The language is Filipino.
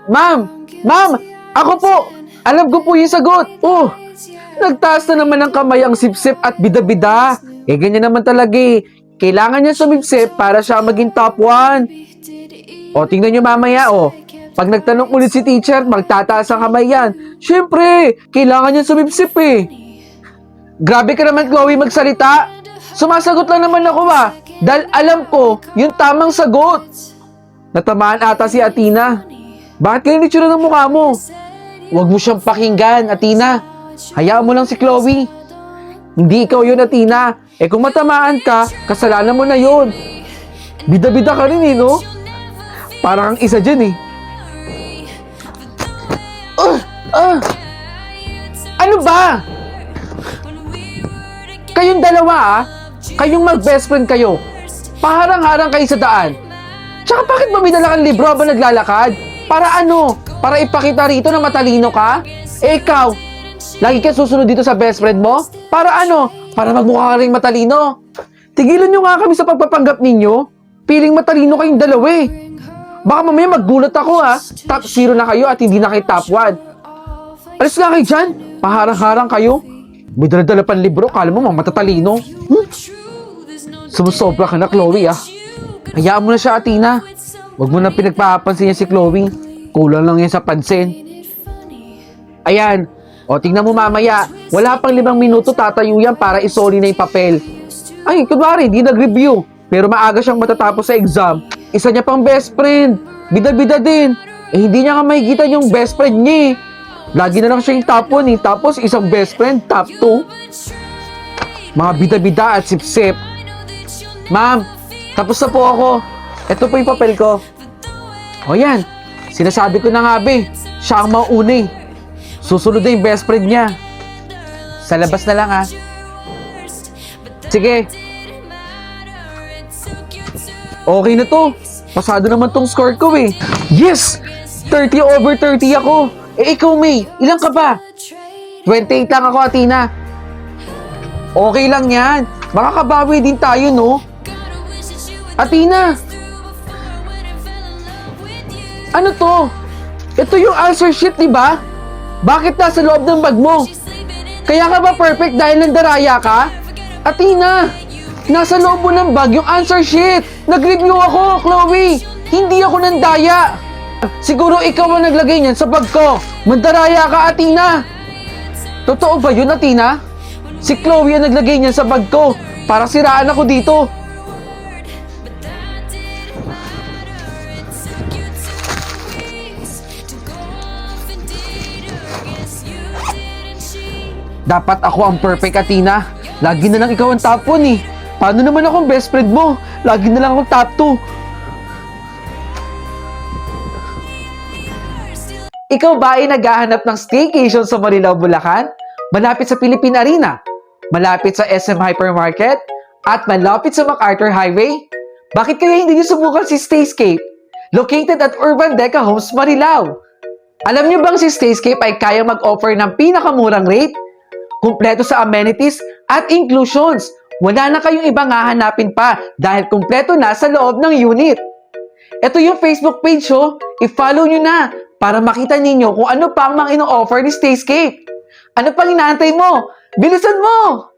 Ma'am! Ma'am! Ako po! Alam ko po yung sagot! Oh! Nagtaas na naman ng kamay ang sipsip at bida-bida. Eh, ganyan naman talaga eh. Kailangan niya sumipsip para siya maging top 1. O, tingnan niyo mamaya, o. Pag nagtanong ulit si teacher, magtataas ang kamay yan. Siyempre, kailangan niya sumipsip eh. Grabe ka naman, Chloe, magsalita. Sumasagot lang naman ako ah. Dahil alam ko, yung tamang sagot. Natamaan ata si Athena. Bakit ganyan itsura ng mukha mo? Huwag mo siyang pakinggan, Athena. Hayaan mo lang si Chloe. Hindi ikaw yun, Athena. Eh kung matamaan ka, kasalanan mo na yun. Bida-bida ka rin eh, no? Parang kang isa dyan eh. Ano ba? Kayong dalawa kayong mag-best friend kayo. Paharang-harang kayo sa daan. Tsaka bakit ba may dala kang libro habang naglalakad? Para ano? Para ipakita rito na matalino ka? Eh ikaw, lagi ka susunod dito sa best friend mo? Para ano? Para magmukha ka ring matalino. Tigilan nyo nga kami sa pagpapanggap ninyo. Piling matalino kayong dalawa eh. Baka mamaya maggulat ako Top 0 na kayo at hindi na kayo top 1. Alis nga kayo dyan. Paharang-harang kayo. May dala-dala pang libro. Kala mo mga matatalino. Sumusobra ka na, Chloe Hayaan mo na siya, Athena. Huwag mo na pinagpapansin niya si Chloe. Kulang lang yan sa pansin. Ayan. O, tingnan mo mamaya. Wala pang 5 minuto tatayo yan para isoli na yung papel. Ay, kunwari, di nag-review. Pero maaga siyang matatapos sa exam. Isa niya pang best friend. Bida-bida din. Eh, hindi niya nga makikita yung best friend niya Lagi na lang siya yung top 1 Tapos isang best friend, top 2. Mga bida-bida at sip-sip. Ma'am, tapos na po ako. Ito po yung papel ko. O yan, sinasabi ko na nga siya ang mauna Susunod na yung best friend niya. Sa labas na lang Sige. Okay na to. Pasado naman tong score ko Yes! 30/30 ako. Eh ikaw, May, ilang ka ba? 28 lang ako, Athena. Okay lang yan. Makakabawi din tayo, no? Athena! Ano to? Ito yung answer sheet, di ba? Bakit nasa loob ng bag mo? Kaya ka ba perfect dahil nandaraya ka? Athena! Nasa loob mo ng bag yung answer sheet! Nag-review ako, Chloe! Hindi ako nandaya! Siguro ikaw ang naglagay niyan sa bag ko! Mandaraya ka, Athena! Totoo ba yun, Athena? Si Chloe ang naglagay niyan sa bag ko para siraan ako dito. Dapat ako ang perfect, Athena. Lagi na lang ikaw ang top 1 Paano naman akong best friend mo? Lagi na lang akong top 2. Ikaw ba ay naghahanap ng staycation sa Marilao, Bulacan? Malapit sa Philippine Arena? Malapit sa SM Hypermarket? At malapit sa MacArthur Highway? Bakit kaya hindi niyo subukan si Stayscape? Located at Urban Deca Homes, Marilao. Alam niyo bang si Stayscape ay kayang mag-offer ng pinakamurang rate? Kumpleto sa amenities at inclusions. Wala na kayong ibang hahanapin pa dahil kumpleto na sa loob ng unit. Ito yung Facebook page I-follow nyo na para makita ninyo kung ano pa ang mga ino-offer ni Stayscape. Ano pang inaantay mo? Bilisan mo!